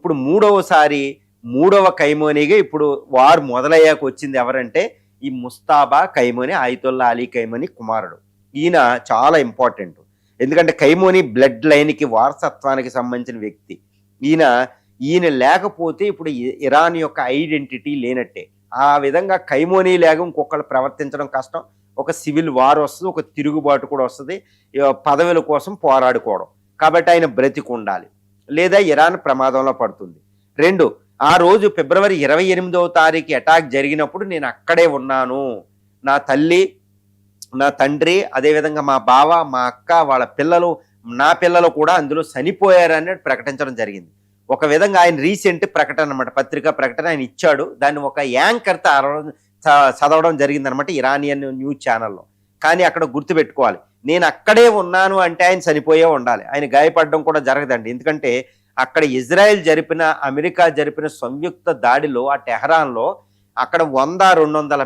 ఇప్పుడు మూడవ కైమోనిగా ఇప్పుడు వారు మొదలయ్యాక వచ్చింది ఎవరంటే ఈ ముస్తాబా కైమోని, ఆయితుల్లా అలీ కైమోని కుమారుడు. ఈయన చాలా ఇంపార్టెంట్. ఎందుకంటే కైమోని బ్లడ్ లైన్కి వారసత్వానికి సంబంధించిన వ్యక్తి. ఈయన లేకపోతే ఇప్పుడు ఇరాన్ యొక్క ఐడెంటిటీ లేనట్టే. ఆ విధంగా కైమోని లేక ఇంకొకళ్ళు ప్రవర్తించడం కష్టం. ఒక సివిల్ వార్ వస్తుంది, ఒక తిరుగుబాటు కూడా వస్తుంది, పదవుల కోసం పోరాడుకోవడం. కాబట్టి ఆయన బ్రతికి ఉండాలి, లేదా ఇరాన్ ప్రమాదంలో పడుతుంది. 2, ఆ రోజు ఫిబ్రవరి 28వ తారీఖు అటాక్ జరిగినప్పుడు నేను అక్కడే ఉన్నాను. నా తల్లి, నా తండ్రి, అదేవిధంగా మా బావ, మా అక్క, వాళ్ళ పిల్లలు, నా పిల్లలు కూడా అందులో చనిపోయారని ప్రకటించడం జరిగింది. ఒక విధంగా ఆయన రీసెంట్ ప్రకటన అనమాట, పత్రికా ప్రకటన ఆయన ఇచ్చాడు. దాన్ని ఒక యాంకర్ చదవడం జరిగిందనమాట ఇరానియన్ న్యూస్ ఛానల్లో. కానీ అక్కడ గుర్తుపెట్టుకోవాలి, నేను అక్కడే ఉన్నాను అంటే ఆయన చనిపోయే ఉండాలి, ఆయన గాయపడడం కూడా జరగదండి. ఎందుకంటే అక్కడ అమెరికా జరిపిన సంయుక్త దాడిలో ఆ టెహరాన్లో అక్కడ 100-200